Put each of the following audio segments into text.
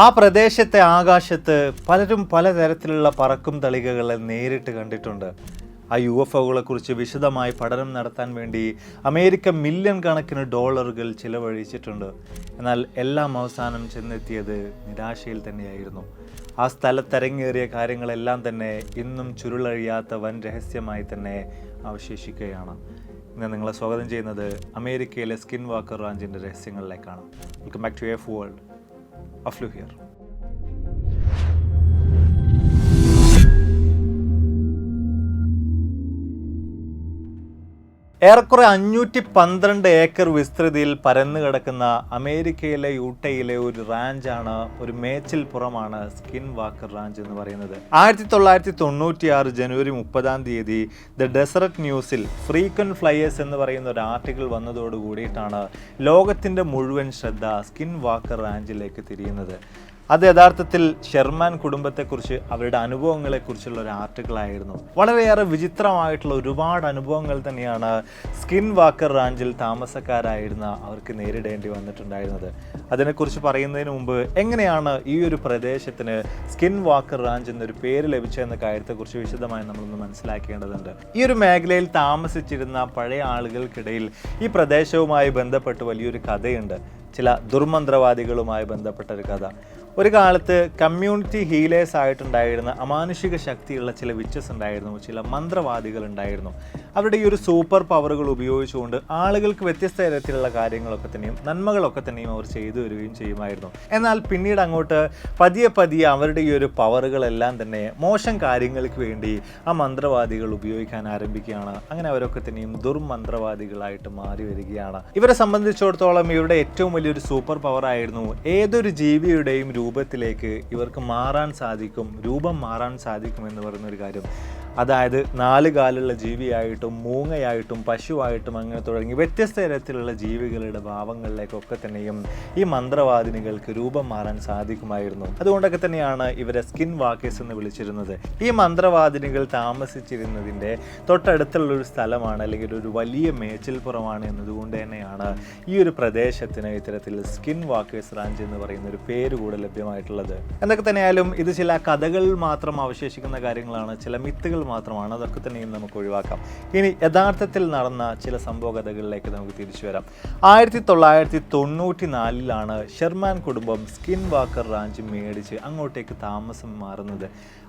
ആ പ്രദേശത്തെ ആകാശത്ത് പലരും പലതരത്തിലുള്ള പറക്കും തളികകളെ നേരിട്ട് കണ്ടിട്ടുണ്ട്. ആ UFOകളെ കുറിച്ച് വിശദമായി പഠനം നടത്താൻ വേണ്ടി അമേരിക്ക മില്യൺ കണക്കിന് ഡോളറുകൾ ചിലവഴിച്ചിട്ടുണ്ട്. എന്നാൽ എല്ലാം അവസാനം ചെന്നെത്തിയത് നിരാശയിൽ തന്നെയായിരുന്നു. ആ സ്ഥലത്തരങ്ങേറിയ കാര്യങ്ങളെല്ലാം തന്നെ ഇന്നും ചുരുളഴിയാത്ത വൻ രഹസ്യമായി തന്നെ അവശേഷിക്കുകയാണ്. ഇന്ന് നിങ്ങളെ സ്വാഗതം ചെയ്യുന്നത് അമേരിക്കയിലെ സ്കിൻ വാക്കർ റാഞ്ചിൻ്റെ രഹസ്യങ്ങളിലേക്കാണ്. Welcome back to AF world. Aflu here. ഏറെക്കുറെ 512 ഏക്കർ വിസ്തൃതിയിൽ പരന്നു കിടക്കുന്ന അമേരിക്കയിലെ യൂട്ടയിലെ ഒരു റാഞ്ചാണ്, ഒരു മേച്ചിൽ പുറമാണ് സ്കിൻ വാക്കർ റാഞ്ച് എന്ന് പറയുന്നത്. 1996 ജനുവരി 30 ദ ഡെസർട്ട് ന്യൂസിൽ ഫ്രീക്വന്റ് ഫ്ലയേഴ്സ് എന്ന് പറയുന്ന ഒരു ആർട്ടിക്കിൾ വന്നതോട് കൂടിയിട്ടാണ് ലോകത്തിൻ്റെ മുഴുവൻ ശ്രദ്ധ സ്കിൻ വാക്കർ റാഞ്ചിലേക്ക് തിരിയുന്നത്. അത് യഥാർത്ഥത്തിൽ ഷെർമാൻ കുടുംബത്തെക്കുറിച്ച്, അവരുടെ അനുഭവങ്ങളെക്കുറിച്ചുള്ള ഒരു ആർട്ടിക്കിളായിരുന്നു. വളരെയേറെ വിചിത്രമായിട്ടുള്ള ഒരുപാട് അനുഭവങ്ങൾ തന്നെയാണ് സ്കിൻ വാക്കർ റാഞ്ചിൽ താമസക്കാരായിരുന്ന അവർക്ക് നേരിടേണ്ടി വന്നിട്ടുണ്ടായിരുന്നത്. അതിനെക്കുറിച്ച് പറയുന്നതിന് മുമ്പ് എങ്ങനെയാണ് ഈ ഒരു പ്രദേശത്തിന് സ്കിൻ വാക്കർ റാഞ്ച് എന്നൊരു പേര് ലഭിച്ചതെന്ന കാര്യത്തെക്കുറിച്ച് വിശദമായി നമ്മളൊന്ന് മനസ്സിലാക്കേണ്ടതുണ്ട്. ഈ ഒരു മേഖലയിൽ താമസിച്ചിരുന്ന പഴയ ആളുകൾക്കിടയിൽ ഈ പ്രദേശവുമായി ബന്ധപ്പെട്ട് വലിയൊരു കഥയുണ്ട്. ചില ദുർമന്ത്രവാദികളുമായി ബന്ധപ്പെട്ട ഒരു കഥ. ഒരു കാലത്ത് കമ്മ്യൂണിറ്റി ഹീലേഴ്സ് ആയിട്ടുണ്ടായിരുന്ന അമാനുഷിക ശക്തിയുള്ള ചില വിച്ചസ് ഉണ്ടായിരുന്നു, ചില മന്ത്രവാദികൾ ഉണ്ടായിരുന്നു. അവരുടെ ഈ ഒരു സൂപ്പർ പവറുകൾ ഉപയോഗിച്ചുകൊണ്ട് ആളുകൾക്ക് വ്യത്യസ്ത തരത്തിലുള്ള കാര്യങ്ങളൊക്കെ തന്നെയും നന്മകളൊക്കെ തന്നെയും അവർ ചെയ്തു വരികയും ചെയ്യുമായിരുന്നു. എന്നാൽ പിന്നീട് അങ്ങോട്ട് പതിയെ അവരുടെ ഈ ഒരു പവറുകളെല്ലാം തന്നെ മോശം കാര്യങ്ങൾക്ക് വേണ്ടി ആ മന്ത്രവാദികൾ ഉപയോഗിക്കാൻ ആരംഭിക്കുകയാണ്. അങ്ങനെ അവരൊക്കെ തന്നെയും ദുർമന്ത്രവാദികളായിട്ട് മാറി വരികയാണ്. ഇവരെ സംബന്ധിച്ചിടത്തോളം ഇവരുടെ ഏറ്റവും വലിയൊരു സൂപ്പർ പവർ ആയിരുന്നു ഏതൊരു ജീവിയുടെയും രൂപത്തിലേക്ക് ഇവർക്ക് മാറാൻ സാധിക്കും, രൂപം മാറാൻ സാധിക്കും എന്ന് പറയുന്നൊരു കാര്യം. അതായത് 4 കാലുള്ള ജീവിയായിട്ടും മൂങ്ങയായിട്ടും പശുവായിട്ടും അങ്ങനെ തുടങ്ങി വ്യത്യസ്ത തരത്തിലുള്ള ജീവികളുടെ ഭാവങ്ങളിലേക്കൊക്കെ തന്നെയും ഈ മന്ത്രവാദിനികൾക്ക് രൂപം മാറാൻ സാധിക്കുമായിരുന്നു. അതുകൊണ്ടൊക്കെ തന്നെയാണ് ഇവരെ സ്കിൻ വാക്കേഴ്സ് എന്ന് വിളിച്ചിരുന്നത്. ഈ മന്ത്രവാദിനികൾ താമസിച്ചിരുന്നതിൻ്റെ തൊട്ടടുത്തുള്ളൊരു സ്ഥലമാണ്, അല്ലെങ്കിൽ ഒരു വലിയ മേച്ചിൽപ്പുറമാണ് എന്നതുകൊണ്ട് തന്നെയാണ് ഈ ഒരു പ്രദേശത്തിന് ഇത്തരത്തിൽ സ്കിൻ വാക്കേഴ്സ് റാഞ്ച് എന്ന് പറയുന്ന ഒരു പേര് കൂടെ ലഭ്യമായിട്ടുള്ളത്. എന്തൊക്കെ തന്നെയായാലും ഇത് ചില കഥകളിൽ മാത്രം അവശേഷിക്കുന്ന കാര്യങ്ങളാണ്, ചില മിത്തുകൾ മാത്രമാണ്. അതൊക്കെ തന്നെയും നമുക്ക് ഒഴിവാക്കാം. ഇനി യഥാർത്ഥത്തിൽ നടന്ന ചില സംഭവ കഥകളിലേക്ക് നമുക്ക് തിരിച്ചു വരാം. 1994 ഷെർമാൻ കുടുംബം സ്കിൻ വാക്കർ റാഞ്ച് മേടിച്ച് അങ്ങോട്ടേക്ക് താമസം മാറുന്നത്.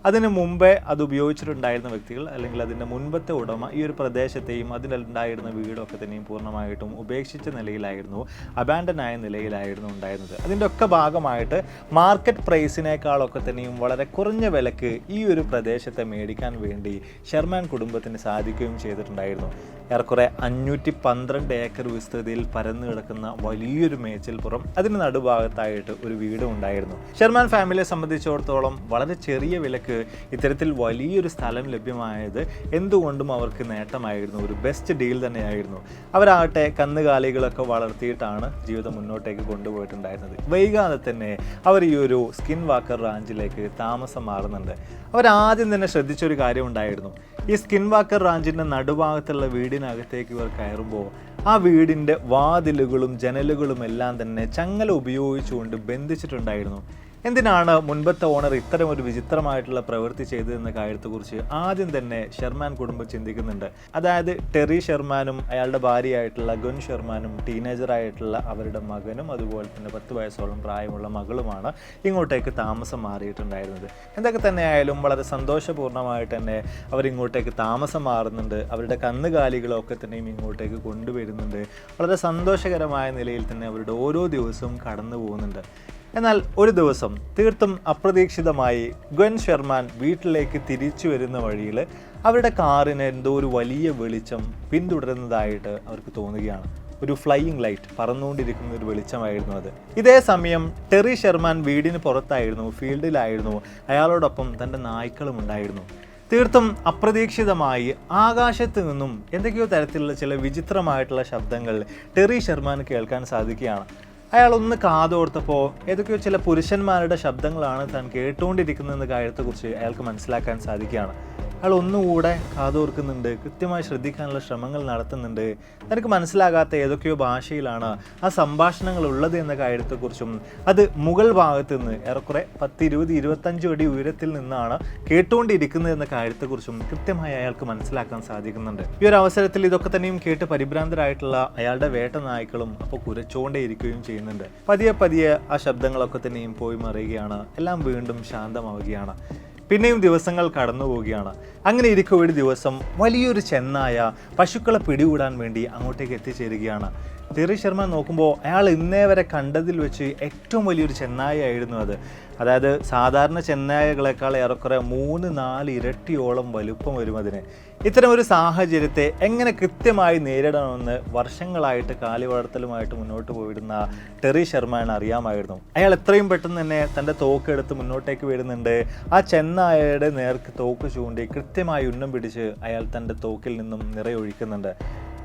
അതിന് മുമ്പേ അത് ഉപയോഗിച്ചിട്ടുണ്ടായിരുന്ന വ്യക്തികൾ, അല്ലെങ്കിൽ അതിൻ്റെ മുൻപത്തെ ഉടമ ഈ ഒരു പ്രദേശത്തെയും അതിലുണ്ടായിരുന്ന വീടൊക്കെ തന്നെയും പൂർണ്ണമായിട്ടും ഉപേക്ഷിച്ച നിലയിലായിരുന്നു, അബാൻഡൻ ആയ നിലയിലായിരുന്നു ഉണ്ടായിരുന്നത്. അതിൻ്റെ ഒക്കെ ഭാഗമായിട്ട് മാർക്കറ്റ് പ്രൈസിനേക്കാളൊക്കെ തന്നെയും വളരെ കുറഞ്ഞ വിലക്ക് ഈ ഒരു പ്രദേശത്തെ മേടിക്കാൻ വേണ്ടി ഷെർമാൻ കുടുംബത്തിന് സാധിക്കുകയും ചെയ്തിട്ടുണ്ടായിരുന്നു. ഏറെക്കുറെ 512 ഏക്കർ വിസ്തൃതിയിൽ പരന്നു കിടക്കുന്ന വലിയൊരു മേച്ചിൽപ്പുറം, അതിന് നടുഭാഗത്തായിട്ട് ഒരു വീടും ഉണ്ടായിരുന്നു. ഷെർമാൻ ഫാമിലിയെ സംബന്ധിച്ചിടത്തോളം വളരെ ചെറിയ വിലക്ക് ഇത്തരത്തിൽ വലിയൊരു സ്ഥലം ലഭ്യമായത് എന്തുകൊണ്ടും അവർക്ക് നേട്ടമായിരുന്നു, ഒരു ബെസ്റ്റ് ഡീൽ തന്നെയായിരുന്നു. അവരാകട്ടെ കന്നുകാലികളൊക്കെ വളർത്തിയിട്ടാണ് ജീവിതം മുന്നോട്ടേക്ക് കൊണ്ടുപോയിട്ടുണ്ടായിരുന്നത്. വൈകാതെ തന്നെ അവർ ഈ ഒരു സ്കിൻ വാക്കർ റാഞ്ചിലേക്ക് താമസം മാറുന്നുണ്ട്. അവരാദ്യം തന്നെ ശ്രദ്ധിച്ചൊരു കാര്യം ഉണ്ടായിരുന്നു. ഈ സ്കിൻ വാക്കർ റാഞ്ചിൻ്റെ നടുഭാഗത്തുള്ള വീടിനകത്തേക്ക് ഇവർ കയറുമ്പോൾ ആ വീടിൻ്റെ വാതിലുകളും ജനലുകളും എല്ലാം തന്നെ ചങ്ങല ഉപയോഗിച്ചുകൊണ്ട് ബന്ധിച്ചിട്ടുണ്ടായിരുന്നു. എന്തിനാണ് മുൻപത്തെ ഓണർ ഇത്തരം ഒരു വിചിത്രമായിട്ടുള്ള പ്രവൃത്തി ചെയ്തതെന്ന കാര്യത്തെക്കുറിച്ച് ആദ്യം തന്നെ ഷെർമാൻ കുടുംബം ചിന്തിക്കുന്നുണ്ട്. അതായത് ടെറി ഷെർമാനും അയാളുടെ ഭാര്യയായിട്ടുള്ള ഗുൻ ഷെർമാനും ടീനേജറായിട്ടുള്ള അവരുടെ മകനും അതുപോലെ തന്നെ 10 വയസ്സോളം പ്രായമുള്ള മകളുമാണ് ഇങ്ങോട്ടേക്ക് താമസം മാറിയിട്ടുണ്ടായിരുന്നത്. എന്തൊക്കെ തന്നെയായാലും വളരെ സന്തോഷപൂർണ്ണമായിട്ട് തന്നെ അവരിങ്ങോട്ടേക്ക് താമസം മാറുന്നുണ്ട്. അവരുടെ കന്നുകാലികളൊക്കെ തന്നെയും ഇങ്ങോട്ടേക്ക് കൊണ്ടുവരുന്നുണ്ട്. വളരെ സന്തോഷകരമായ നിലയിൽ തന്നെ അവരുടെ ഓരോ ദിവസവും കടന്നു പോകുന്നുണ്ട്. എന്നാൽ ഒരു ദിവസം തീർത്തും അപ്രതീക്ഷിതമായി ഗ്വൻ ഷെർമാൻ വീട്ടിലേക്ക് തിരിച്ചു വരുന്ന വഴിയിൽ അവരുടെ കാറിന് എന്തോ ഒരു വലിയ വെളിച്ചം പിന്തുടരുന്നതായിട്ട് അവർക്ക് തോന്നുകയാണ്. ഒരു ഫ്ലൈയിങ് ലൈറ്റ്, പറന്നുകൊണ്ടിരിക്കുന്ന ഒരു വെളിച്ചമായിരുന്നു അത്. ഇതേ സമയം ടെറി ഷെർമാൻ വീടിന് പുറത്തായിരുന്നു, ഫീൽഡിലായിരുന്നു. അയാളോടൊപ്പം തൻ്റെ നായ്ക്കളും ഉണ്ടായിരുന്നു. തീർത്തും അപ്രതീക്ഷിതമായി ആകാശത്ത് നിന്നും എന്തൊക്കെയോ തരത്തിലുള്ള ചില വിചിത്രമായിട്ടുള്ള ശബ്ദങ്ങൾ ടെറി ഷെർമാൻ കേൾക്കാൻ സാധിക്കുകയാണ്. അയാൾ ഒന്ന് കാതോർത്തപ്പോൾ ഏതൊക്കെയോ ചില പുരുഷന്മാരുടെ ശബ്ദങ്ങളാണ് താൻ കേട്ടുകൊണ്ടിരിക്കുന്നതെന്ന കാര്യത്തെക്കുറിച്ച് അയാൾക്ക് മനസ്സിലാക്കാൻ സാധിക്കുകയാണ്. അയാൾ ഒന്നുകൂടെ കാതോർക്കുന്നുണ്ട്, കൃത്യമായി ശ്രദ്ധിക്കാനുള്ള ശ്രമങ്ങൾ നടത്തുന്നുണ്ട്. തനിക്ക് മനസ്സിലാകാത്ത ഏതൊക്കെയോ ഭാഷയിലാണ് ആ സംഭാഷണങ്ങൾ ഉള്ളത് എന്ന കാര്യത്തെക്കുറിച്ചും അത് മുകൾ ഭാഗത്ത് നിന്ന് ഏറെക്കുറെ 10-20-25 അടി ഉയരത്തിൽ നിന്നാണ് കേട്ടുകൊണ്ടിരിക്കുന്നത് എന്ന കാര്യത്തെക്കുറിച്ചും കൃത്യമായി അയാൾക്ക് മനസ്സിലാക്കാൻ സാധിക്കുന്നുണ്ട്. ഈ ഒരു അവസരത്തിൽ ഇതൊക്കെ തന്നെയും കേട്ട് പരിഭ്രാന്തരായിട്ടുള്ള അയാളുടെ വേട്ട നായ്ക്കളും അപ്പോൾ കുരച്ചുകൊണ്ടേയിരിക്കുകയും ചെയ്യുന്നുണ്ട്. പതിയെ പതിയെ ആ ശബ്ദങ്ങളൊക്കെ തന്നെയും പോയി മറിയുകയാണ്. എല്ലാം വീണ്ടും ശാന്തമാവുകയാണ്. പിന്നെയും ദിവസങ്ങൾ കടന്നു പോവുകയാണ്. അങ്ങനെ ഇരിക്കെ ഒരു ദിവസം വലിയൊരു ചെന്നായ പശുക്കളെ പിടികൂടാൻ വേണ്ടി അങ്ങോട്ടേക്ക് എത്തിച്ചേരുകയാണ്. ടെറി ഷെർമാൻ നോക്കുമ്പോൾ അയാൾ ഇന്നേ വരെ കണ്ടതിൽ വെച്ച് ഏറ്റവും വലിയൊരു ചെന്നായയായിരുന്നു അത്. അതായത് സാധാരണ ചെന്നായകളെക്കാൾ ഏറെക്കുറെ 3-4 ഇരട്ടിയോളം വലുപ്പം വരും അതിന്. ഇത്തരം ഒരു സാഹചര്യത്തെ എങ്ങനെ കൃത്യമായി നേരിടണമെന്ന് വർഷങ്ങളായിട്ട് കാലി വളർത്തലുമായിട്ട് മുന്നോട്ട് പോയിരുന്ന ടെറി ഷെർമാൻ അറിയാമായിരുന്നു. അയാൾ എത്രയും പെട്ടെന്ന് തന്നെ തൻ്റെ തോക്കെടുത്ത് മുന്നോട്ടേക്ക് വരുന്നുണ്ട്. ആ ചെന്നായയുടെ നേർക്ക് തോക്ക് ചൂണ്ടി കൃത്യമായി ഉന്നം പിടിച്ച് അയാൾ തൻ്റെ തോക്കിൽ നിന്നും നിറയൊഴിക്കുന്നുണ്ട്.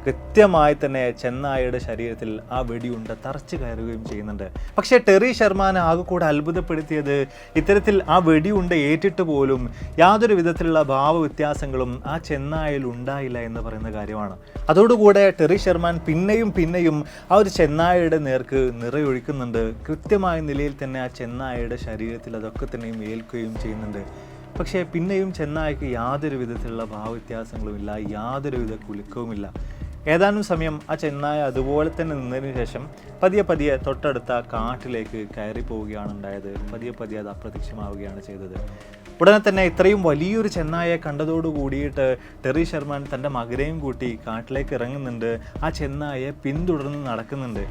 കൃത്യമായി തന്നെ ചെന്നായയുടെ ശരീരത്തിൽ ആ വെടിയുണ്ട തറച്ചു കയറുകയും ചെയ്യുന്നുണ്ട്. പക്ഷേ ടെറി ഷെർമാൻ ആകെ കൂടെ അത്ഭുതപ്പെടുത്തിയത് ഇത്തരത്തിൽ ആ വെടിയുണ്ട ഏറ്റിട്ട് പോലും യാതൊരു വിധത്തിലുള്ള ഭാവവ്യത്യാസങ്ങളും ആ ചെന്നായയിൽ ഉണ്ടായില്ല എന്ന് പറയുന്ന കാര്യമാണ്. അതോടുകൂടെ ടെറി ഷെർമാൻ പിന്നെയും ആ ഒരു ചെന്നായയുടെ നേർക്ക് നിറയൊഴിക്കുന്നുണ്ട്. കൃത്യമായ നിലയിൽ തന്നെ ആ ചെന്നായയുടെ ശരീരത്തിൽ അതൊക്കെ തന്നെയും ഏൽക്കുകയും ചെയ്യുന്നുണ്ട്. പക്ഷേ പിന്നെയും ചെന്നായക്ക് യാതൊരു വിധത്തിലുള്ള ഭാവവ്യത്യാസങ്ങളും ഇല്ല, യാതൊരുവിധ കുലുക്കവുമില്ല. ഏതാനും സമയം ആ ചെന്നായ അതുപോലെ തന്നെ നിന്നതിന് ശേഷം പതിയെ തൊട്ടടുത്ത കാട്ടിലേക്ക് കയറി പോവുകയാണ് ഉണ്ടായത്. പതിയെ അത് അപ്രത്യക്ഷമാവുകയാണ് ചെയ്തത്. ഉടനെ തന്നെ ഇത്രയും വലിയൊരു ചെന്നായയെ കണ്ടതോടു കൂടിയിട്ട് ടെറി ഷെർമാൻ തൻ്റെ മകനെയും കൂട്ടി കാട്ടിലേക്ക് ഇറങ്ങുന്നുണ്ട്. ആ ചെന്നായയെ പിന്തുടർന്ന് നടക്കുന്നുണ്ട്.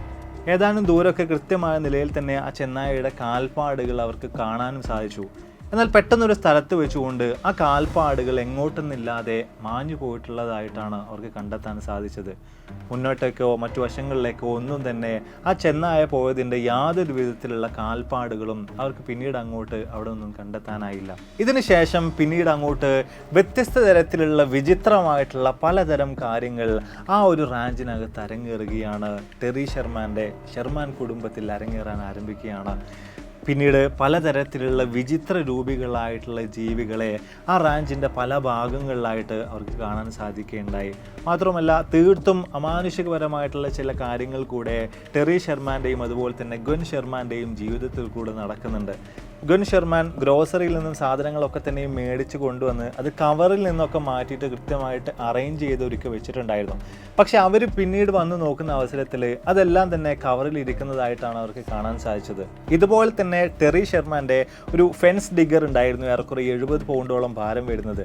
ഏതാനും ദൂരമൊക്കെ കൃത്യമായ നിലയിൽ തന്നെ ആ ചെന്നായയുടെ കാൽപ്പാടുകൾ അവർക്ക് കാണാനും സാധിച്ചു. എന്നാൽ പെട്ടെന്നൊരു സ്ഥലത്ത് വെച്ചുകൊണ്ട് ആ കാൽപ്പാടുകൾ എങ്ങോട്ടൊന്നില്ലാതെ മാഞ്ഞു പോയിട്ടുള്ളതായിട്ടാണ് അവർക്ക് കണ്ടെത്താൻ സാധിച്ചത്. മുന്നോട്ടേക്കോ മറ്റു വശങ്ങളിലേക്കോ ഒന്നും തന്നെ ആ ചെന്നായ പോയതിൻ്റെ യാതൊരു വിധത്തിലുള്ള കാൽപ്പാടുകളും അവർക്ക് പിന്നീട് അങ്ങോട്ട് അവിടെ ഒന്നും കണ്ടെത്താനായില്ല. ഇതിന് ശേഷം പിന്നീട് അങ്ങോട്ട് വ്യത്യസ്ത തരത്തിലുള്ള വിചിത്രമായിട്ടുള്ള പലതരം കാര്യങ്ങൾ ആ ഒരു റാഞ്ചിനകത്ത് അരങ്ങേറുകയാണ്. ടെറി ഷെർമാൻ കുടുംബത്തിൽ അരങ്ങേറാൻ ആരംഭിക്കുകയാണ്. പിന്നീട് പലതരത്തിലുള്ള വിചിത്ര രൂപികളായിട്ടുള്ള ജീവികളെ ആ റാഞ്ചിൻ്റെ പല ഭാഗങ്ങളിലായിട്ട് അവർക്ക് കാണാൻ സാധിക്കുകയുണ്ടായി. മാത്രമല്ല തീർത്തും അമാനുഷികപരമായിട്ടുള്ള ചില കാര്യങ്ങൾ കൂടെ ടെറി ഷെർമാൻ്റെയും അതുപോലെ തന്നെ ഗ്വെൻ ഷെർമാൻ്റെയും ജീവിതത്തിൽ കൂടെ നടക്കുന്നുണ്ട്. ഗ്വെൻ ഷെർമാൻ ഗ്രോസറിയിൽ നിന്നും സാധനങ്ങളൊക്കെ തന്നെയും മേടിച്ച് കൊണ്ടുവന്ന് അത് കവറിൽ നിന്നൊക്കെ മാറ്റിയിട്ട് കൃത്യമായിട്ട് അറേഞ്ച് ചെയ്ത് ഒരുക്കി വെച്ചിട്ടുണ്ടായിരുന്നു. പക്ഷെ അവർ പിന്നീട് വന്ന് നോക്കുന്ന അവസരത്തിൽ അതെല്ലാം തന്നെ കവറിൽ ഇരിക്കുന്നതായിട്ടാണ് അവർക്ക് കാണാൻ സാധിച്ചത്. ഇതുപോലെ തന്നെ ടെറി ഷെർമാൻ്റെ ഒരു ഫെൻസ് ഡിഗർ ഉണ്ടായിരുന്നു, ഏറെക്കുറെ 70 പൗണ്ടോളം ഭാരം വരുന്നത്.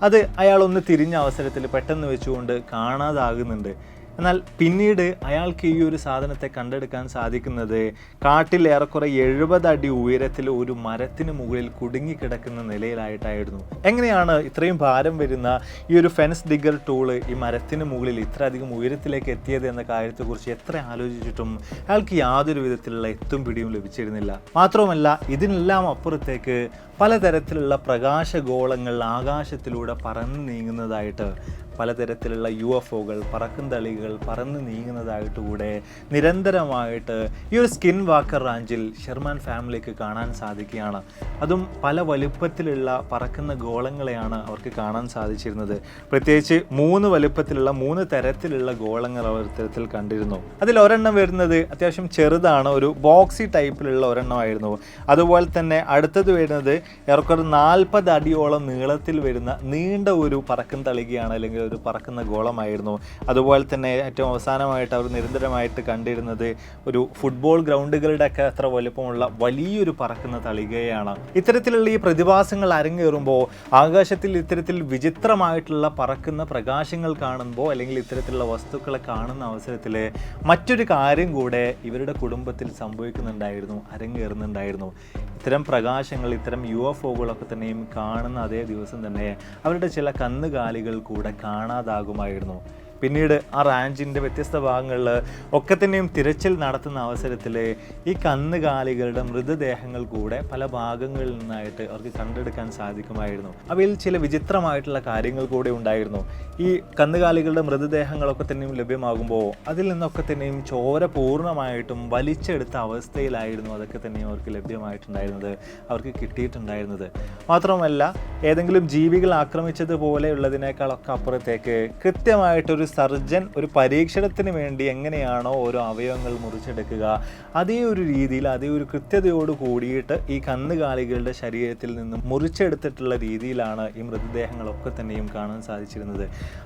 അത് അയാളൊന്ന് തിരിഞ്ഞ അവസരത്തിൽ പെട്ടെന്ന് വെച്ചുകൊണ്ട് കാണാതാകുന്നുണ്ട്. എന്നാൽ പിന്നീട് അയാൾക്ക് ഈ ഒരു സാധനത്തെ കണ്ടെടുക്കാൻ സാധിക്കുന്നത് കാട്ടിൽ ഏറെക്കുറെ 70 അടി ഉയരത്തിൽ ഒരു മരത്തിന് മുകളിൽ കുടുങ്ങിക്കിടക്കുന്ന നിലയിലായിട്ടായിരുന്നു. എങ്ങനെയാണ് ഇത്രയും ഭാരം വരുന്ന ഈ ഒരു ഫെൻസ് ഡിഗർ ടൂള് ഈ മരത്തിന് മുകളിൽ ഇത്ര അധികം ഉയരത്തിലേക്ക് എത്തിയത് എന്ന കാര്യത്തെക്കുറിച്ച് എത്ര ആലോചിച്ചിട്ടും അയാൾക്ക് യാതൊരു വിധത്തിലുള്ള എത്തും പിടിയും ലഭിച്ചിരുന്നില്ല. മാത്രവുമല്ല ഇതിനെല്ലാം അപ്പുറത്തേക്ക് പലതരത്തിലുള്ള പ്രകാശഗോളങ്ങൾ ആകാശത്തിലൂടെ പറന്ന് നീങ്ങുന്നതായിട്ട്, പലതരത്തിലുള്ള UFOകൾ പറക്കുംതളികൾ പറന്ന് നീങ്ങുന്നതായിട്ട് കൂടെ നിരന്തരമായിട്ട് ഈ ഒരു സ്കിൻ വാക്കർ റാഞ്ചിൽ ഷെർമാൻ ഫാമിലിക്ക് കാണാൻ സാധിക്കുകയാണ്. അതും പല വലുപ്പത്തിലുള്ള പറക്കുന്ന ഗോളങ്ങളെയാണ് അവർക്ക് കാണാൻ സാധിച്ചിരുന്നത്. പ്രത്യേകിച്ച് 3 വലുപ്പത്തിലുള്ള 3 തരത്തിലുള്ള ഗോളങ്ങൾ അവർ ഇത്തരത്തിൽ കണ്ടിരുന്നു. അതിൽ ഒരെണ്ണം വരുന്നത് അത്യാവശ്യം ചെറുതാണ്, ഒരു ബോക്സി ടൈപ്പിലുള്ള ഒരെണ്ണമായിരുന്നു. അതുപോലെ തന്നെ അടുത്തത് വരുന്നത് ഏറെക്കുറെ 40 അടിയോളം നീളത്തിൽ വരുന്ന നീണ്ട ഒരു പറക്കും തളികയാണ്, അല്ലെങ്കിൽ ഒരു പറക്കുന്ന ഗോളമായിരുന്നു. അതുപോലെ തന്നെ ഏറ്റവും അവസാനമായിട്ട് അവർ നിരന്തരമായിട്ട് കണ്ടിരുന്നത് ഒരു ഫുട്ബോൾ ഗ്രൗണ്ടുകളുടെ ഒക്കെ അത്ര വലുപ്പമുള്ള വലിയൊരു പറക്കുന്ന തളികയാണ്. ഇത്തരത്തിലുള്ള ഈ പ്രതിഭാസങ്ങൾ അരങ്ങേറുമ്പോൾ ആകാശത്തിൽ ഇത്തരത്തിൽ വിചിത്രമായിട്ടുള്ള പറക്കുന്ന പ്രകാശങ്ങൾ കാണുമ്പോൾ, അല്ലെങ്കിൽ ഇത്തരത്തിലുള്ള വസ്തുക്കളെ കാണുന്ന അവസരത്തിൽ മറ്റൊരു കാര്യം കൂടെ ഇവരുടെ കുടുംബത്തിൽ സംഭവിക്കുന്നുണ്ടായിരുന്നു, അരങ്ങേറുന്നുണ്ടായിരുന്നു. ഇത്തരം പ്രകാശങ്ങൾ, ഇത്തരം UFOകളൊക്കെ തന്നെയും കാണുന്ന അതേ ദിവസം തന്നെ അവരുടെ ചില കന്നുകാലികൾ കൂടെ കാണാതാകുമായിരുന്നു. പിന്നീട് ആ റാഞ്ചിൻ്റെ വ്യത്യസ്ത ഭാഗങ്ങളിൽ ഒക്കെ തന്നെയും തിരച്ചിൽ നടത്തുന്ന അവസരത്തിൽ ഈ കന്നുകാലികളുടെ മൃതദേഹങ്ങൾ കൂടെ പല ഭാഗങ്ങളിൽ നിന്നായിട്ട് അവർക്ക് കണ്ടെടുക്കാൻ സാധിക്കുമായിരുന്നു. അവയിൽ ചില വിചിത്രമായിട്ടുള്ള കാര്യങ്ങൾ കൂടെ ഉണ്ടായിരുന്നു. ഈ കന്നുകാലികളുടെ മൃതദേഹങ്ങളൊക്കെ തന്നെയും ലഭ്യമാകുമ്പോൾ അതിൽ നിന്നൊക്കെ തന്നെയും ചോര പൂർണ്ണമായിട്ടും വലിച്ചെടുത്ത അവസ്ഥയിലായിരുന്നു അതൊക്കെ തന്നെയും അവർക്ക് ലഭ്യമായിട്ടുണ്ടായിരുന്നത്, അവർക്ക് കിട്ടിയിട്ടുണ്ടായിരുന്നത്. മാത്രമല്ല ഏതെങ്കിലും ജീവികൾ ആക്രമിച്ചതുപോലെയുള്ളതിനേക്കാളൊക്കെ അപ്പുറത്തേക്ക് കൃത്യമായിട്ടൊരു സർജൻ ഒരു പരീക്ഷണത്തിന് വേണ്ടി എങ്ങനെയാണോ ഓരോ അവയവങ്ങൾ മുറിച്ചെടുക്കുക അതേ ഒരു രീതിയിൽ അതേ ഒരു കൃത്യതയോട് കൂടിയിട്ട് ഈ കന്നുകാലികളുടെ ശരീരത്തിൽ നിന്നും മുറിച്ചെടുത്തിട്ടുള്ള രീതിയിലാണ് ഈ മൃതദേഹങ്ങളൊക്കെ തന്നെയും കാണാൻ സാധിച്ചിരുന്നത്.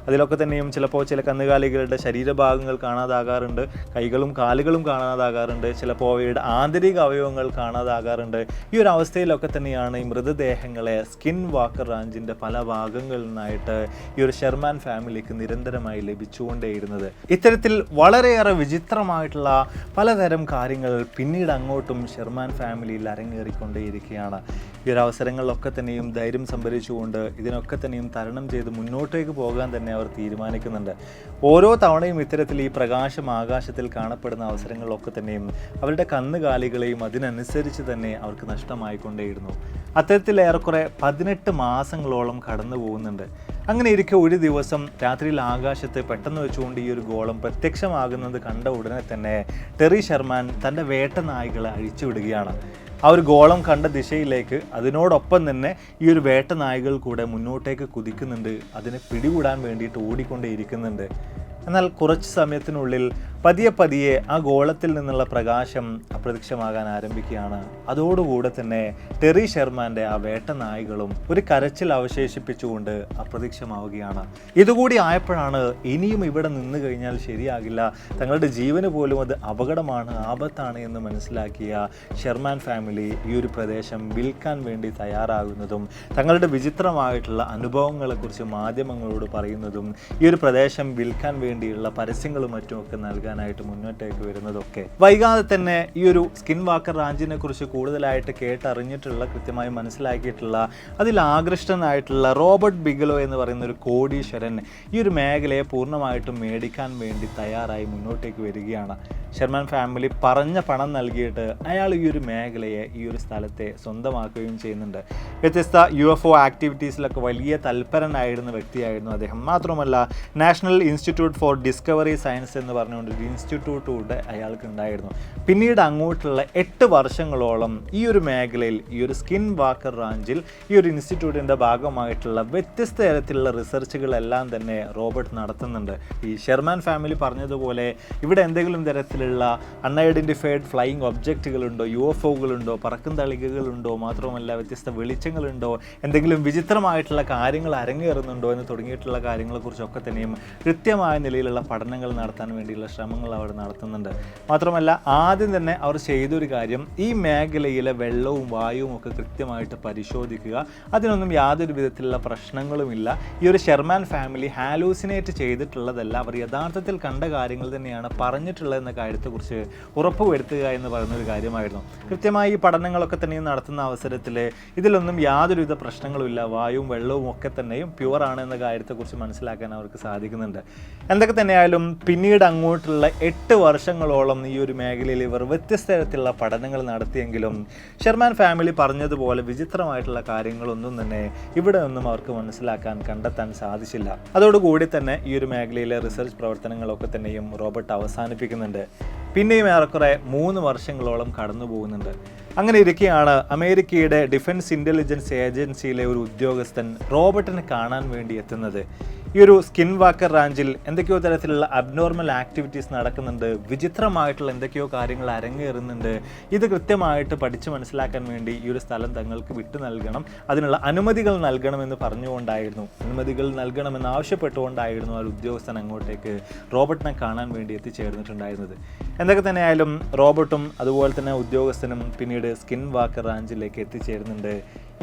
അതിലൊക്കെ തന്നെയും ചിലപ്പോൾ ചില കന്നുകാലികളുടെ ശരീരഭാഗങ്ങൾ കാണാതാകാറുണ്ട്, കൈകളും കാലുകളും കാണാതാകാറുണ്ട്, ചിലപ്പോൾ അവയുടെ ആന്തരിക അവയവങ്ങൾ കാണാതാകാറുണ്ട്. ഈ ഒരു അവസ്ഥയിലൊക്കെ തന്നെയാണ് ഈ മൃതദേഹങ്ങളെ സ്കിൻ വാക്കർ റാഞ്ചിൻ്റെ പല ഭാഗങ്ങളിൽ നിന്നായിട്ട് ഈ ഒരു ഷെർമാൻ ഫാമിലിക്ക് നിരന്തരമായി ലഭിച്ചുകൊണ്ടേയിരുന്നത്. ഇത്തരത്തിൽ വളരെയേറെ വിചിത്രമായിട്ടുള്ള പലതരം കാര്യങ്ങൾ പിന്നീട് അങ്ങോട്ടും ഷെർമാൻ ഫാമിലിയിൽ അരങ്ങേറിക്കൊണ്ടേയിരിക്കുകയാണ്. ഈ ഒരു അവസരങ്ങളിലൊക്കെ തന്നെയും ധൈര്യം സംഭരിച്ചുകൊണ്ട് ഇതിനൊക്കെ തന്നെയും തരണം ചെയ്ത് മുന്നോട്ടേക്ക് പോകാൻ തന്നെ അവർ തീരുമാനിക്കുന്നുണ്ട്. ഓരോ തവണയും ഇത്തരത്തിൽ ഈ പ്രകാശം ആകാശത്തിൽ കാണപ്പെടുന്ന അവസരങ്ങളിലൊക്കെ തന്നെയും അവരുടെ കന്നുകാലികളെയും അതിനനുസരിച്ച് തന്നെ അവർക്ക് നഷ്ടമായിക്കൊണ്ടേയിരുന്നു. അത്തരത്തിൽ ഏറെക്കുറെ 18 മാസങ്ങളോളം കടന്നു പോകുന്നുണ്ട്. അങ്ങനെ ഇരിക്കെ ഒരു ദിവസം രാത്രിയിൽ ആകാശത്ത് പെട്ടെന്ന് വെച്ചുകൊണ്ട് ഈ ഒരു ഗോളം പ്രത്യക്ഷമാകുന്നത് കണ്ട ഉടനെ തന്നെ ടെറി ഷെർമാൻ തൻ്റെ വേട്ട നായ്കളെ അഴിച്ചുവിടുകയാണ്. ആ ഒരു ഗോളം കണ്ട ദിശയിലേക്ക് അതിനോടൊപ്പം തന്നെ ഈ ഒരു വേട്ട നായ്കൾ കൂടെ മുന്നോട്ടേക്ക് കുതിക്കുന്നുണ്ട്, അതിനെ പിടികൂടാൻ വേണ്ടിയിട്ട് ഓടിക്കൊണ്ടേയിരിക്കുന്നുണ്ട്. എന്നാൽ കുറച്ച് സമയത്തിനുള്ളിൽ പതിയെ ആ ഗോളത്തിൽ നിന്നുള്ള പ്രകാശം അപ്രത്യക്ഷമാകാൻ ആരംഭിക്കുകയാണ്. അതോടുകൂടെ തന്നെ ടെറി ഷെർമാൻ്റെ ആ വേട്ട നായ്കളും ഒരു കരച്ചിൽ അവശേഷിപ്പിച്ചുകൊണ്ട് അപ്രത്യക്ഷമാവുകയാണ്. ഇതുകൂടി ആയപ്പോഴാണ് ഇനിയും ഇവിടെ നിന്ന് കഴിഞ്ഞാൽ ശരിയാകില്ല, തങ്ങളുടെ ജീവന് പോലും അത് അപകടമാണ്, ആപത്താണ് എന്ന് മനസ്സിലാക്കിയ ഷെർമാൻ ഫാമിലി ഈ ഒരു പ്രദേശം വിൽക്കാൻ വേണ്ടി തയ്യാറാകുന്നതും തങ്ങളുടെ വിചിത്രമായിട്ടുള്ള അനുഭവങ്ങളെക്കുറിച്ച് മാധ്യമങ്ങളോട് പറയുന്നതും ഈ ഒരു പ്രദേശം വിൽക്കാൻ വേണ്ടിയുള്ള പരസ്യങ്ങളും മറ്റുമൊക്കെ നൽകാനായിട്ട് മുന്നോട്ടേക്ക് വരുന്നതൊക്കെ വൈകാതെ തന്നെ ഈ ഒരു സ്കിൻ വാക്കർ റാഞ്ചിനെ കുറിച്ച് കൂടുതലായിട്ട് കേട്ടറിഞ്ഞിട്ടുള്ള കൃത്യമായി മനസ്സിലാക്കിയിട്ടുള്ള അതിൽ ആകൃഷ്ടനായിട്ടുള്ള റോബർട്ട് ബിഗലോ എന്ന് പറയുന്ന ഒരു കോടീശ്വരൻ ഈ ഒരു മേഖലയെ പൂർണ്ണമായിട്ടും മേടിക്കാൻ വേണ്ടി തയ്യാറായി മുന്നോട്ടേക്ക് വരികയാണ്. ഷെർമാൻ ഫാമിലി പറഞ്ഞ പണം നൽകിയിട്ട് അയാൾ ഈ ഒരു മേഖലയെ ഈ ഒരു സ്ഥലത്തെ സ്വന്തമാക്കുകയും ചെയ്യുന്നുണ്ട്. വ്യത്യസ്ത UFO ആക്ടിവിറ്റീസിലൊക്കെ വലിയ തൽപരനായിരുന്ന വ്യക്തിയായിരുന്നു അദ്ദേഹം. മാത്രമല്ല national institute four discovery science എന്ന് പറഞ്ഞുകൊണ്ട് ഒരു ഇൻസ്റ്റിറ്റ്യൂട്ട് കൂടെ അയാൾക്ക് ഉണ്ടായിരുന്നു. പിന്നീട് അങ്ങോട്ടുള്ള 8 വർഷങ്ങളോളം ഈ ഒരു മേഖലയിൽ ഈ ഒരു സ്കിൻ വാക്കർ റാഞ്ചിൽ ഈ ഒരു ഇൻസ്റ്റിറ്റ്യൂട്ടിൻ്റെ ഭാഗമായിട്ടുള്ള വ്യത്യസ്ത തരത്തിലുള്ള റിസർച്ചുകളെല്ലാം തന്നെ റോബർട്ട് നടത്തുന്നുണ്ട്. ഈ ഷെർമാൻ ഫാമിലി പറഞ്ഞതുപോലെ ഇവിടെ എന്തെങ്കിലും തരത്തിലുള്ള അൺഐഡൻറ്റിഫൈഡ് ഫ്ലൈയിങ് ഒബ്ജക്റ്റുകളുണ്ടോ, UFOകളുണ്ടോ, പറക്കും തളികകളുണ്ടോ, മാത്രമല്ല വ്യത്യസ്ത വെളിച്ചങ്ങളുണ്ടോ, എന്തെങ്കിലും വിചിത്രമായിട്ടുള്ള കാര്യങ്ങൾ അരങ്ങേറുന്നുണ്ടോ എന്ന് തുടങ്ങിയിട്ടുള്ള കാര്യങ്ങളെക്കുറിച്ചൊക്കെ തന്നെയും കൃത്യമായ നിലയിലുള്ള പഠനങ്ങൾ നടത്താൻ വേണ്ടിയുള്ള ശ്രമങ്ങൾ അവർ നടത്തുന്നുണ്ട്. മാത്രമല്ല ആദ്യം തന്നെ അവർ ചെയ്തൊരു കാര്യം ഈ മേഖലയിലെ വെള്ളവും വായുവും ഒക്കെ കൃത്യമായിട്ട് പരിശോധിക്കുക. അതിനൊന്നും യാതൊരു വിധത്തിലുള്ള പ്രശ്നങ്ങളുമില്ല. ഈ ഒരു ഷെർമാൻ ഫാമിലി ഹാലൂസിനേറ്റ് ചെയ്തിട്ടുള്ളതല്ല, അവർ യഥാർത്ഥത്തിൽ കണ്ട കാര്യങ്ങൾ തന്നെയാണ് പറഞ്ഞിട്ടുള്ളതെന്ന കാര്യത്തെക്കുറിച്ച് ഉറപ്പുവരുത്തുക എന്ന് പറയുന്നൊരു കാര്യമായിരുന്നു. കൃത്യമായി ഈ പഠനങ്ങളൊക്കെ തന്നെയും നടത്തുന്ന അവസരത്തിൽ ഇതിലൊന്നും യാതൊരുവിധ പ്രശ്നങ്ങളുമില്ല, വായുവും വെള്ളവും ഒക്കെ തന്നെയും പ്യുവറാണ് എന്ന കാര്യത്തെക്കുറിച്ച് മനസ്സിലാക്കാൻ അവർക്ക് സാധിക്കുന്നുണ്ട്. എന്തൊക്കെ തന്നെയായാലും പിന്നീട് അങ്ങോട്ടുള്ള 8 വർഷങ്ങളോളം ഈ ഒരു മേഖലയിൽ ഇവർ വ്യത്യസ്ത തരത്തിലുള്ള പഠനങ്ങൾ നടത്തിയെങ്കിലും ഷെർമാൻ ഫാമിലി പറഞ്ഞതുപോലെ വിചിത്രമായിട്ടുള്ള കാര്യങ്ങളൊന്നും തന്നെ ഇവിടെ ഒന്നും അവർക്ക് മനസ്സിലാക്കാൻ കണ്ടെത്താൻ സാധിച്ചില്ല. അതോടുകൂടി തന്നെ ഈ ഒരു മേഖലയിലെ റിസർച്ച് പ്രവർത്തനങ്ങളൊക്കെ തന്നെയും റോബർട്ട് അവസാനിപ്പിക്കുന്നുണ്ട്. പിന്നെയും ഏറെക്കുറെ 3 വർഷങ്ങളോളം കടന്നു പോകുന്നുണ്ട്. അങ്ങനെ ഇരിക്കെയാണ് അമേരിക്കയുടെ ഡിഫൻസ് ഇൻ്റലിജൻസ് ഏജൻസിയിലെ ഒരു ഉദ്യോഗസ്ഥൻ റോബർട്ടിനെ കാണാൻ വേണ്ടി എത്തുന്നത്. ഈ ഒരു സ്കിൻ വാക്കർ റാഞ്ചിൽ എന്തൊക്കെയോ തരത്തിലുള്ള അബ്നോർമൽ ആക്ടിവിറ്റീസ് നടക്കുന്നുണ്ട്, വിചിത്രമായിട്ടുള്ള എന്തൊക്കെയോ കാര്യങ്ങൾ അരങ്ങേറുന്നുണ്ട്. ഇത് കൃത്യമായിട്ട് പഠിച്ച് മനസ്സിലാക്കാൻ വേണ്ടി ഈ ഒരു സ്ഥലം തങ്ങൾക്ക് വിട്ടു നൽകണം, അതിനുള്ള അനുമതികൾ നൽകണമെന്ന് പറഞ്ഞുകൊണ്ടായിരുന്നു, അനുമതികൾ നൽകണമെന്ന് ആവശ്യപ്പെട്ടുകൊണ്ടായിരുന്നു ആ ഉദ്യോഗസ്ഥൻ അങ്ങോട്ടേക്ക് റോബർട്ടിനെ കാണാൻ വേണ്ടി എത്തിച്ചേർന്നിട്ടുണ്ടായിരുന്നത്. എന്തൊക്കെ തന്നെയായാലും റോബർട്ടും അതുപോലെ തന്നെ ഉദ്യോഗസ്ഥനും പിന്നീട് സ്കിൻ വാക്കർ റാഞ്ചിലേക്ക് എത്തിച്ചേരുന്നുണ്ട്.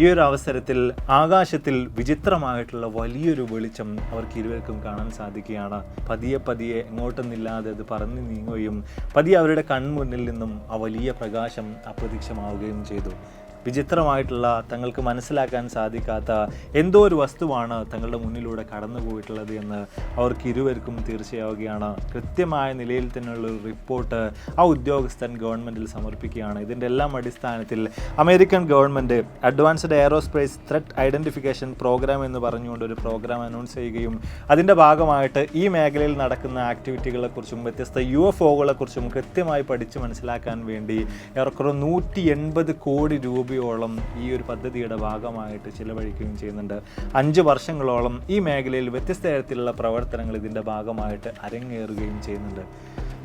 ഈ ഒരു അവസരത്തിൽ ആകാശത്തിൽ വിചിത്രമായിട്ടുള്ള വലിയൊരു വെളിച്ചം അവർക്ക് ഇരുവർക്കും കാണാൻ സാധിക്കുകയാണ്. പതിയെ എങ്ങോട്ടൊന്നില്ലാതെ അത് പറന്നു നീങ്ങുകയും പതിയെ അവരുടെ കൺമുന്നിൽ നിന്നും ആ വലിയ പ്രകാശം അപ്രത്യക്ഷമാവുകയും ചെയ്തു. വിചിത്രമായിട്ടുള്ള, തങ്ങൾക്ക് മനസ്സിലാക്കാൻ സാധിക്കാത്ത എന്തോ ഒരു വസ്തുവാണ് തങ്ങളുടെ മുന്നിലൂടെ കടന്നു പോയിട്ടുള്ളത് എന്ന് അവർക്ക് ഇരുവർക്കും തീർച്ചയാവുകയാണ്. കൃത്യമായ നിലയിൽ തന്നെയുള്ള ഒരു റിപ്പോർട്ട് ആ ഉദ്യോഗസ്ഥൻ ഗവൺമെൻറ്റിൽ സമർപ്പിക്കുകയാണ്. ഇതിൻ്റെ എല്ലാം അടിസ്ഥാനത്തിൽ American government advanced aerospace threat identification program എന്ന് പറഞ്ഞുകൊണ്ട് ഒരു പ്രോഗ്രാം അനൗൺസ് ചെയ്യുകയും അതിൻ്റെ ഭാഗമായിട്ട് ഈ മേഖലയിൽ നടക്കുന്ന ആക്ടിവിറ്റികളെക്കുറിച്ചും വ്യത്യസ്ത UFOകളെക്കുറിച്ചും കൃത്യമായി പഠിച്ച് മനസ്സിലാക്കാൻ വേണ്ടി ഏറെക്കുറെ 180 കോടി രൂപയോളം ഈ ഒരു പദ്ധതിയുടെ ഭാഗമായിട്ട് ചിലവഴിക്കുകയും ചെയ്യുന്നുണ്ട്. 5 വർഷങ്ങളോളം ഈ മേഖലയിൽ വ്യത്യസ്ത തരത്തിലുള്ള പ്രവർത്തനങ്ങൾ ഇതിൻ്റെ ഭാഗമായിട്ട് അരങ്ങേറുകയും ചെയ്യുന്നുണ്ട്.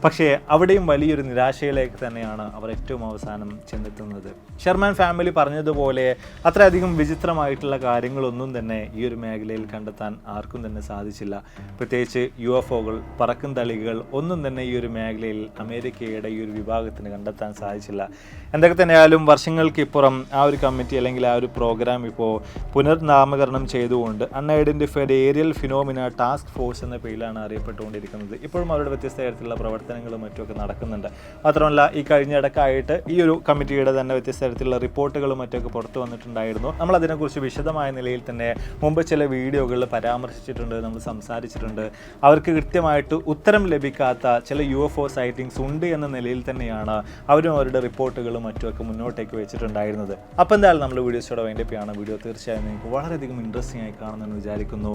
പക്ഷേ അവിടെയും വലിയൊരു നിരാശയിലേക്ക് തന്നെയാണ് അവർ ഏറ്റവും അവസാനം ചെന്നെത്തുന്നത്. ഷെർമാൻ ഫാമിലി പറഞ്ഞതുപോലെ അത്രയധികം വിചിത്രമായിട്ടുള്ള കാര്യങ്ങളൊന്നും തന്നെ ഈ ഒരു മേഖലയിൽ കണ്ടെത്താൻ ആർക്കും തന്നെ സാധിച്ചില്ല. പ്രത്യേകിച്ച് UFOകൾ, പറക്കും തളികകൾ ഒന്നും തന്നെ ഈ ഒരു മേഖലയിൽ അമേരിക്കയുടെ ഈ ഒരു വിഭാഗത്തിന് കണ്ടെത്താൻ സാധിച്ചില്ല. എന്തൊക്കെ തന്നെയായാലും വർഷങ്ങൾക്കിപ്പുറം ആ ഒരു കമ്മിറ്റി അല്ലെങ്കിൽ ആ ഒരു പ്രോഗ്രാം ഇപ്പോൾ പുനർനാമകരണം ചെയ്തുകൊണ്ട് unidentified aerial phenomena task force എന്ന പേരിലാണ് അറിയപ്പെട്ടുകൊണ്ടിരിക്കുന്നത്. ഇപ്പോഴും അവരുടെ വ്യത്യസ്ത തരത്തിലുള്ള പ്രവർത്തനങ്ങളും മറ്റുമൊക്കെ നടക്കുന്നുണ്ട്. മാത്രമല്ല ഈ കഴിഞ്ഞ ഇടക്കായിട്ട് ഈ ഒരു കമ്മിറ്റിയുടെ തന്നെ വ്യത്യസ്ത തരത്തിലുള്ള റിപ്പോർട്ടുകളും മറ്റൊക്കെ പുറത്തു വന്നിട്ടുണ്ടായിരുന്നു. നമ്മൾ അതിനെക്കുറിച്ച് വിശദമായ നിലയിൽ തന്നെ മുമ്പ് ചില വീഡിയോകളിൽ പരാമർശിച്ചിട്ടുണ്ട്, നമ്മൾ സംസാരിച്ചിട്ടുണ്ട്. അവർക്ക് കൃത്യമായിട്ട് ഉത്തരം ലഭിക്കാത്ത ചില UFO സൈറ്റിങ്സ് ഉണ്ട് എന്ന നിലയിൽ തന്നെയാണ് അവരും അവരുടെ റിപ്പോർട്ടുകളും മറ്റുമൊക്കെ മുന്നോട്ടേക്ക് വെച്ചിട്ടുണ്ടായിരുന്നത്. അപ്പോൾ എന്തായാലും നമ്മൾ വീഡിയോസോടെ വേണ്ടിയാണ്. വീഡിയോ തീർച്ചയായും നിങ്ങൾക്ക് വളരെയധികം ഇൻട്രസ്റ്റിംഗ് ആയി കാണുമെന്ന് വിചാരിക്കുന്നു.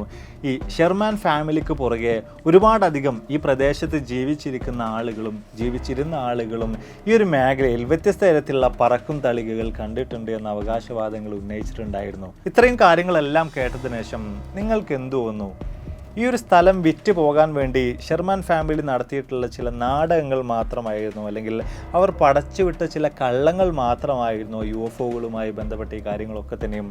ഈ ഷെർമാൻ ഫാമിലിക്ക് പുറകെ ഒരുപാടധികം ഈ പ്രദേശത്ത് ജീവിച്ചിരുന്ന ആളുകളും ഈ ഒരു മേഖലയിൽ വ്യത്യസ്ത തരത്തിലുള്ള പറക്കും തളികകൾ കണ്ടിട്ടുണ്ട് എന്ന അവകാശവാദങ്ങൾ ഉന്നയിച്ചിട്ടുണ്ടായിരുന്നു. ഇത്രയും കാര്യങ്ങളെല്ലാം കേട്ടതിന് ശേഷം നിങ്ങൾക്ക് എന്ത് തോന്നുന്നു? ഈ ഒരു സ്ഥലം വിറ്റ് പോകാൻ വേണ്ടി ഷെർമാൻ ഫാമിലി നടത്തിയിട്ടുള്ള ചില നാടകങ്ങൾ മാത്രമായിരുന്നു, അല്ലെങ്കിൽ അവർ പടച്ചുവിട്ട ചില കള്ളങ്ങൾ മാത്രമായിരുന്നു UFOകളുമായി ബന്ധപ്പെട്ട ഈ കാര്യങ്ങളൊക്കെ തന്നെയും?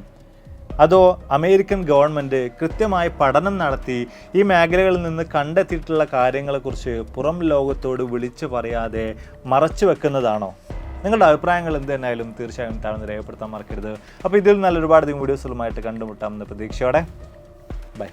അതോ അമേരിക്കൻ ഗവൺമെൻറ് കൃത്യമായി പഠനം നടത്തി ഈ മേഖലകളിൽ നിന്ന് കണ്ടെത്തിയിട്ടുള്ള കാര്യങ്ങളെക്കുറിച്ച് പുറം ലോകത്തോട് വിളിച്ചു പറയാതെ മറച്ചു വെക്കുന്നതാണോ? നിങ്ങളുടെ അഭിപ്രായങ്ങൾ എന്ത് തന്നെയായാലും തീർച്ചയായും താഴ്ന്ന് രേഖപ്പെടുത്താൻ മറക്കരുത്. അപ്പോൾ ഇതിൽ നല്ല ഒരുപാട് വീഡിയോസുകളുമായിട്ട് കണ്ടുമുട്ടാമെന്ന പ്രതീക്ഷയോടെ ബൈ.